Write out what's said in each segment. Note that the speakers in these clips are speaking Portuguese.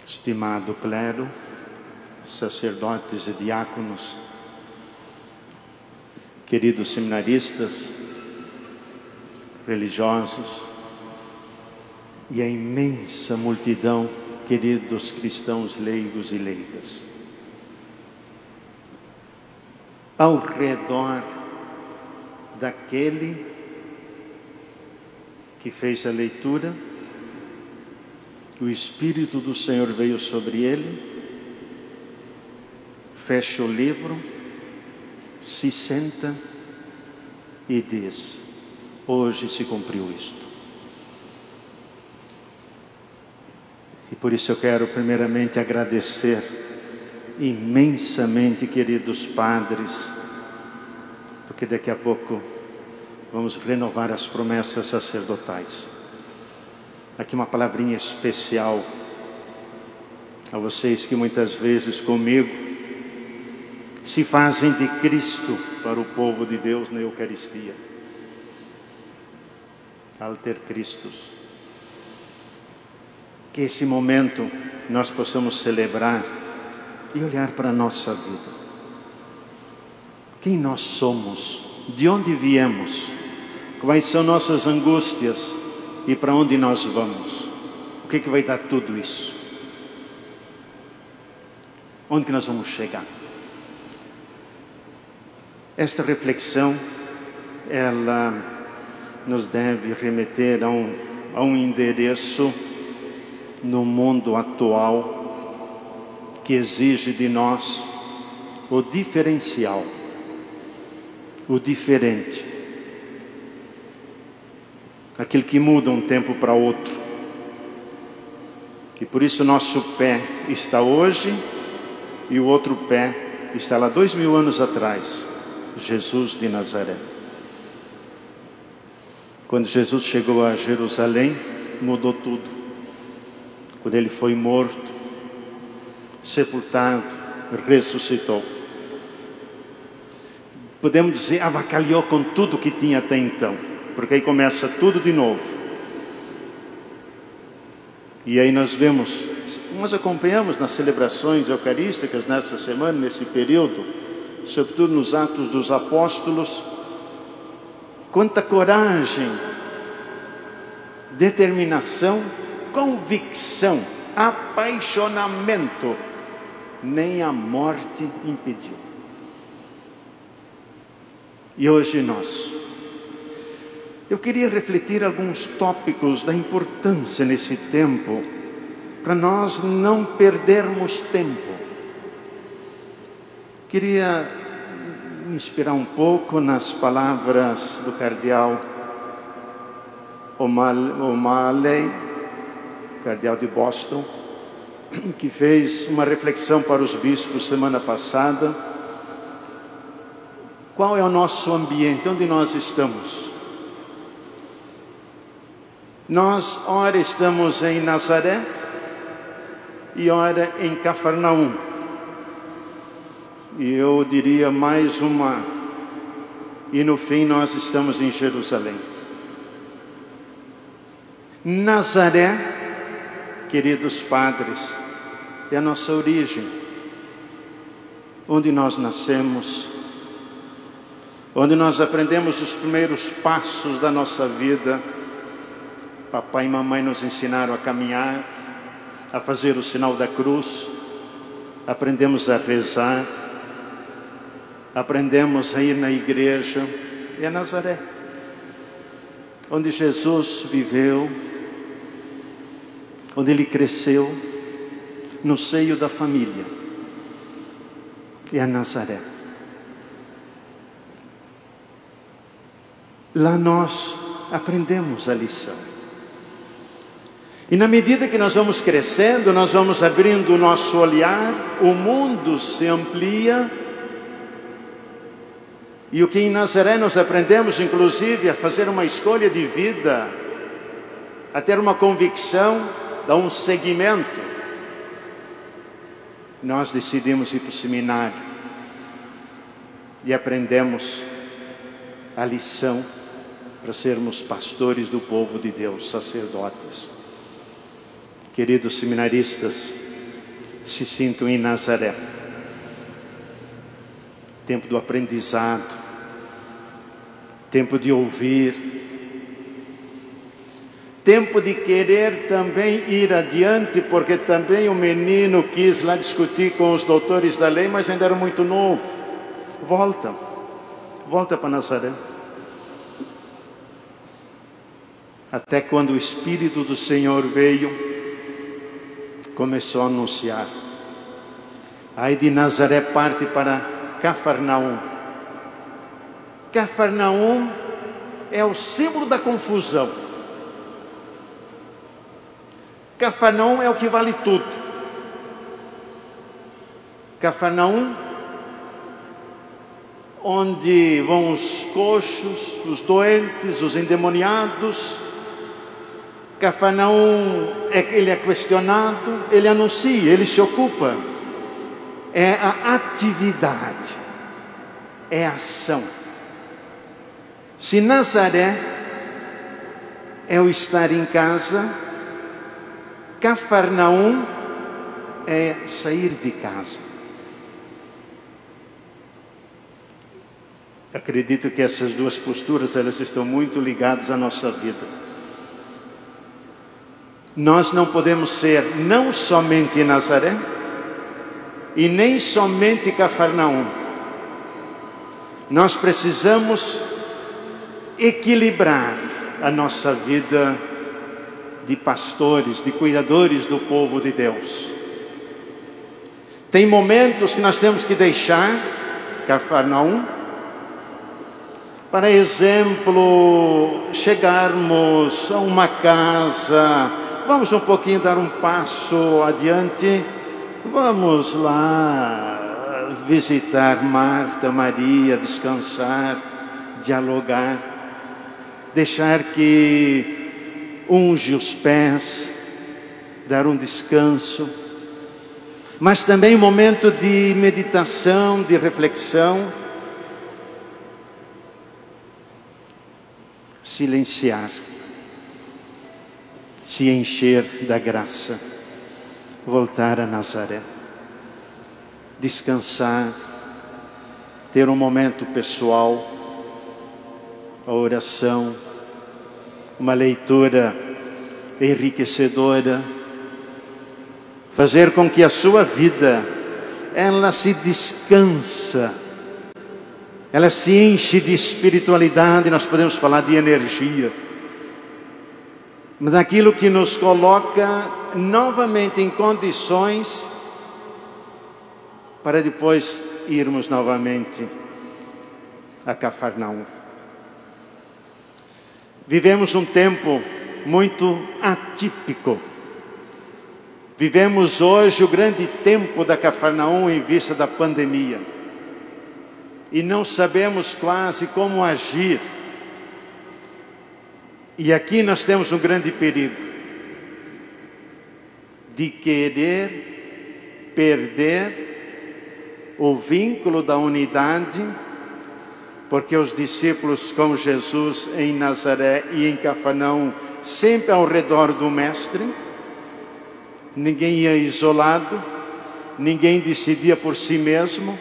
estimado clero, sacerdotes e diáconos, queridos seminaristas, religiosos e a imensa multidão, queridos cristãos leigos e leigas. Ao redor daquele que fez a leitura, o Espírito do Senhor veio sobre ele, fecha o livro, se senta e diz: hoje se cumpriu isto. E por isso eu quero primeiramente agradecer imensamente, queridos padres, porque daqui a pouco vamos renovar as promessas sacerdotais. Aqui uma palavrinha especial a vocês que muitas vezes comigo se fazem de Cristo para o povo de Deus na Eucaristia. Alter Christus. Que esse momento nós possamos celebrar e olhar para a nossa vida. Quem nós somos? De onde viemos? Quais são nossas angústias? E para onde nós vamos? O que vai dar tudo isso? Onde que nós vamos chegar? Esta reflexão, ela nos deve remeter a um endereço no mundo atual que exige de nós o diferencial, o diferente. Aquilo que muda um tempo para outro. E por isso nosso pé está hoje e o outro pé está lá 2000 anos atrás. Jesus de Nazaré. Quando Jesus chegou a Jerusalém, mudou tudo. Quando ele foi morto, sepultado, ressuscitou. Podemos dizer, avacalhou com tudo que tinha até então. Porque aí começa tudo de novo. E aí nós acompanhamos nas celebrações eucarísticas nessa semana, nesse período, sobretudo nos Atos dos Apóstolos, quanta coragem, determinação, convicção, apaixonamento, nem a morte impediu. E hoje eu queria refletir alguns tópicos da importância nesse tempo, para nós não perdermos tempo. Queria me inspirar um pouco nas palavras do cardeal O'Malley, cardeal de Boston, que fez uma reflexão para os bispos semana passada. Qual é o nosso ambiente? Onde nós estamos? Nós, ora estamos em Nazaré e ora em Cafarnaum. E eu diria mais uma. E no fim nós estamos em Jerusalém. Nazaré, queridos padres, é a nossa origem. Onde nós nascemos, onde nós aprendemos os primeiros passos da nossa vida. Papai e mamãe nos ensinaram a caminhar, a fazer o sinal da cruz, aprendemos a rezar, aprendemos a ir na igreja. É Nazaré, onde Jesus viveu, onde ele cresceu, no seio da família. É Nazaré. Lá nós aprendemos a lição. E na medida que nós vamos crescendo, nós vamos abrindo o nosso olhar, o mundo se amplia. E o que em Nazaré nós aprendemos, inclusive, a fazer uma escolha de vida, a ter uma convicção, dar um seguimento. Nós decidimos ir para o seminário e aprendemos a lição para sermos pastores do povo de Deus, sacerdotes. Queridos seminaristas, se sinto em Nazaré. Tempo do aprendizado, tempo de ouvir, tempo de querer também ir adiante, porque também o menino quis lá discutir com os doutores da lei, mas ainda era muito novo. Volta para Nazaré. Até quando o Espírito do Senhor veio, começou a anunciar. Aí de Nazaré parte para Cafarnaum. Cafarnaum é o símbolo da confusão. Cafarnaum é o que vale tudo. Cafarnaum, onde vão os coxos, os doentes, os endemoniados. Cafarnaum, ele é questionado, ele anuncia, ele se ocupa. É a atividade, é a ação. Se Nazaré é o estar em casa, Cafarnaum é sair de casa. Acredito que essas duas posturas, elas estão muito ligadas à nossa vida. Nós não podemos ser não somente Nazaré, e nem somente Cafarnaum. Nós precisamos equilibrar a nossa vida de pastores, de cuidadores do povo de Deus. Tem momentos que nós temos que deixar Cafarnaum. Para exemplo, chegarmos a uma casa, vamos um pouquinho dar um passo adiante. Vamos lá visitar Marta, Maria, descansar, dialogar, deixar que unge os pés, dar um descanso, mas também um momento de meditação, de reflexão, silenciar, se encher da graça. Voltar a Nazaré, descansar, ter um momento pessoal, a oração, uma leitura enriquecedora, fazer com que a sua vida, ela se descansa, ela se enche de espiritualidade. Nós podemos falar de energia, mas daquilo que nos coloca novamente em condições para depois irmos novamente a Cafarnaum. Vivemos um tempo muito atípico. Vivemos hoje o grande tempo da Cafarnaum em vista da pandemia. E não sabemos quase como agir. E aqui nós temos um grande perigo de querer perder o vínculo da unidade, porque os discípulos com Jesus em Nazaré e em Cafarnaum, sempre ao redor do Mestre, ninguém ia isolado, ninguém decidia por si mesmo,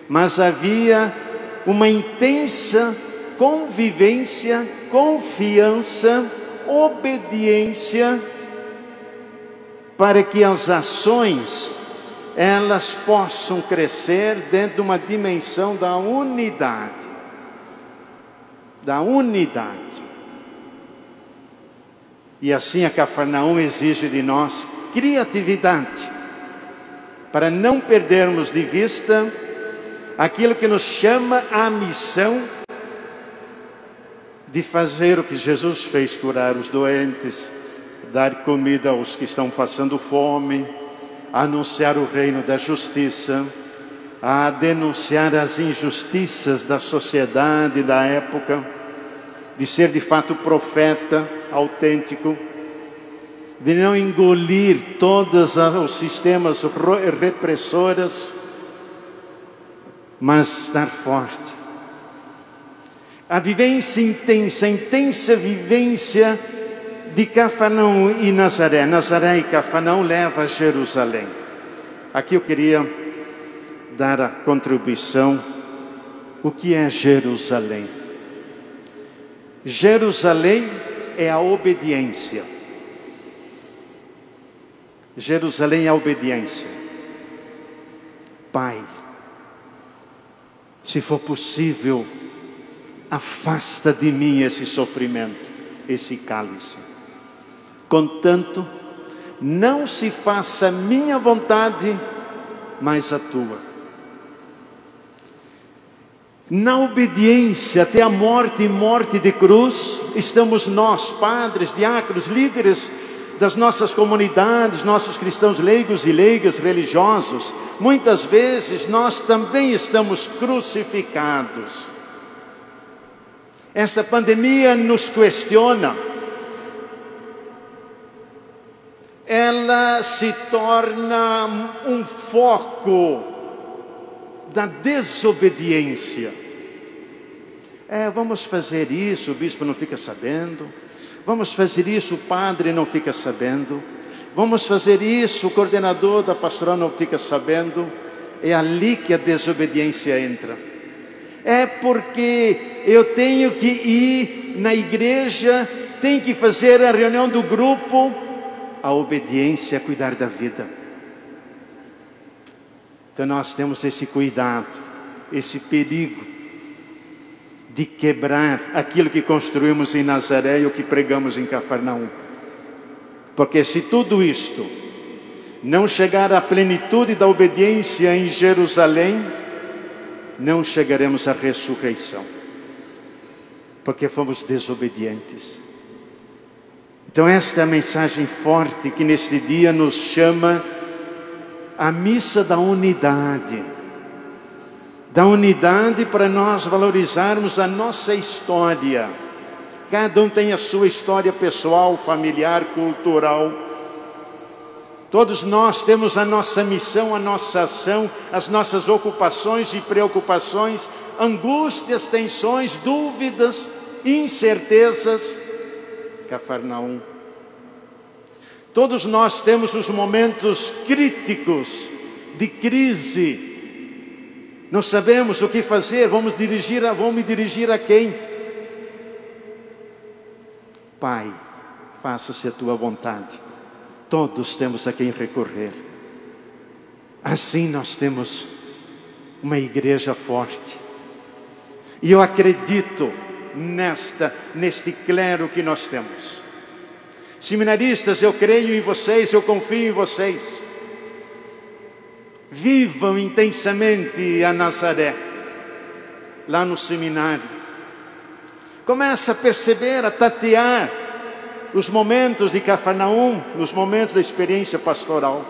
mas havia uma intensa convivência, confiança, obediência, para que as ações, elas possam crescer dentro de uma dimensão da unidade. Da unidade. E assim a Cafarnaum exige de nós criatividade, para não perdermos de vista aquilo que nos chama a missão de fazer o que Jesus fez: curar os doentes, dar comida aos que estão passando fome, anunciar o reino da justiça, a denunciar as injustiças da sociedade da época, de ser de fato profeta autêntico, de não engolir todos os sistemas repressores, mas estar forte. A vivência intensa, a intensa vivência de Cafarnaum e Nazaré. Nazaré e Cafarnaum leva a Jerusalém. Aqui eu queria dar a contribuição. O que é Jerusalém? Jerusalém é a obediência. Jerusalém é a obediência. Pai, se for possível, afasta de mim esse sofrimento, esse cálice. Contanto, não se faça a minha vontade, mas a tua. Na obediência até a morte e morte de cruz, estamos nós, padres, diáconos, líderes das nossas comunidades, nossos cristãos leigos e leigas religiosos. Muitas vezes nós também estamos crucificados. Esta pandemia nos questiona. Ela se torna um foco da desobediência. Vamos fazer isso, o bispo não fica sabendo. Vamos fazer isso, o padre não fica sabendo. Vamos fazer isso, o coordenador da pastoral não fica sabendo. É ali que a desobediência entra. É porque eu tenho que ir na igreja, tenho que fazer a reunião do grupo. A obediência é cuidar da vida. Então nós temos esse cuidado, esse perigo de quebrar aquilo que construímos em Nazaré e o que pregamos em Cafarnaum. Porque se tudo isto não chegar à plenitude da obediência em Jerusalém, não chegaremos à ressurreição. Porque fomos desobedientes. Então esta é a mensagem forte que neste dia nos chama a missa da unidade. Da unidade para nós valorizarmos a nossa história. Cada um tem a sua história pessoal, familiar, cultural. Todos nós temos a nossa missão, a nossa ação, as nossas ocupações e preocupações, angústias, tensões, dúvidas, incertezas. Cafarnaum. Todos nós temos os momentos críticos de crise. Não sabemos o que fazer, vamos me dirigir a quem? Pai, faça-se a tua vontade. Todos temos a quem recorrer. Assim nós temos uma igreja forte. E eu acredito neste clero que nós temos. Seminaristas, eu creio em vocês, eu confio em vocês. Vivam intensamente a Nazaré, lá no seminário. Começa a perceber, a tatear os momentos de Cafarnaum, nos momentos da experiência pastoral.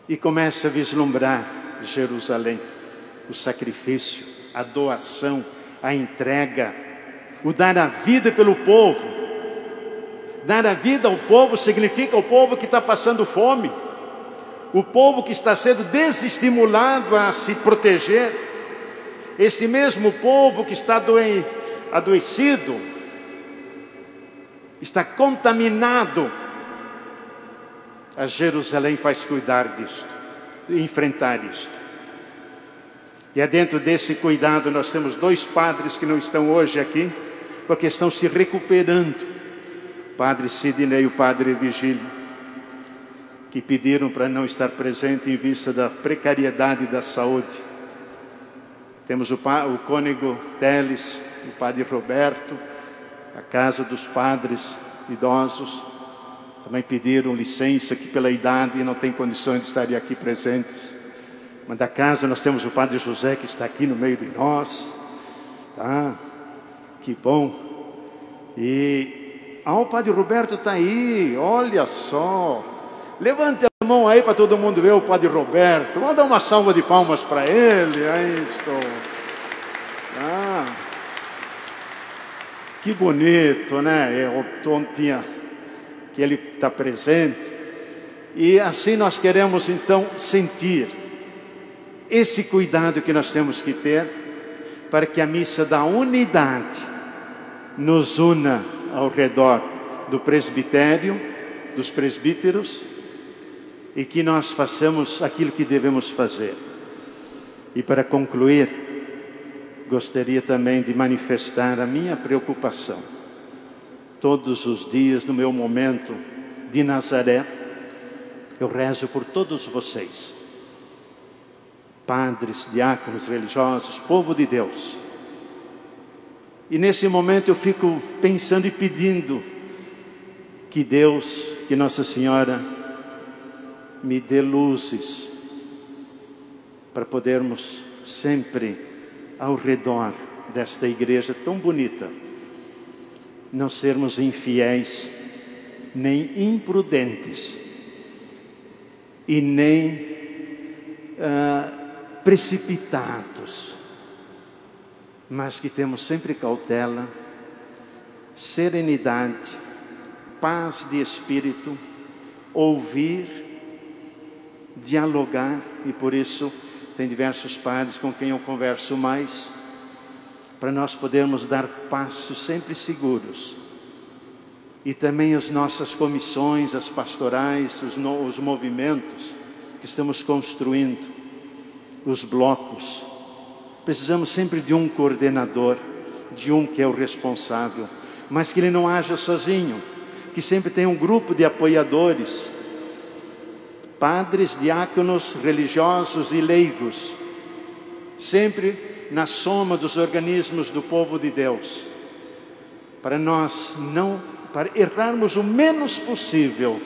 E começa a vislumbrar Jerusalém, o sacrifício, a doação, a entrega, o dar a vida pelo povo. Dar a vida ao povo significa o povo que está passando fome, o povo que está sendo desestimulado a se proteger, esse mesmo povo que está adoecido, está contaminado. A Jerusalém faz cuidar disto, enfrentar isto. E é dentro desse cuidado nós temos dois padres que não estão hoje aqui, porque estão se recuperando. O padre Sidney e o padre Vigílio, que pediram para não estar presente em vista da precariedade da saúde. Temos o cônego Teles, o padre Roberto, da Casa dos Padres Idosos. Também pediram licença, que pela idade não tem condições de estarem aqui presentes. Mas da casa nós temos o padre José, que está aqui no meio de nós. Tá? Que bom. E o padre Roberto está aí, olha só. Levante a mão aí para todo mundo ver o padre Roberto. Vamos dar uma salva de palmas para ele. Aí estou. Que bonito, né? Que ele está presente. E assim nós queremos então sentir esse cuidado que nós temos que ter para que a missa da unidade nos una ao redor do presbitério, dos presbíteros, e que nós façamos aquilo que devemos fazer. E para concluir, gostaria também de manifestar a minha preocupação. Todos os dias, no meu momento de Nazaré, eu rezo por todos vocês, padres, diáconos, religiosos, povo de Deus. E nesse momento eu fico pensando e pedindo que Deus, que Nossa Senhora me dê luzes para podermos sempre ao redor desta igreja tão bonita não sermos infiéis, nem imprudentes e nem precipitados, mas que temos sempre cautela, serenidade, paz de espírito, ouvir, dialogar. E por isso tem diversos padres com quem eu converso mais, para nós podermos dar passos sempre seguros. E também as nossas comissões, as pastorais, os movimentos que estamos construindo, os blocos. Precisamos sempre de um coordenador, de um que é o responsável, mas que ele não haja sozinho, que sempre tenha um grupo de apoiadores, padres, diáconos, religiosos e leigos, sempre na soma dos organismos do povo de Deus, para errarmos o menos possível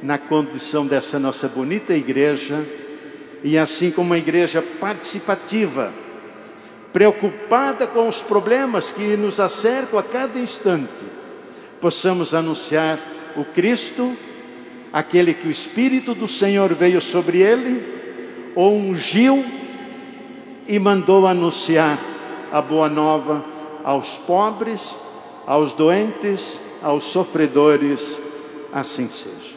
na condição dessa nossa bonita igreja, e assim como uma igreja participativa, preocupada com os problemas que nos acercam a cada instante, possamos anunciar o Cristo, aquele que o Espírito do Senhor veio sobre ele, o ungiu e mandou anunciar a boa nova aos pobres, aos doentes, aos sofredores. Assim seja.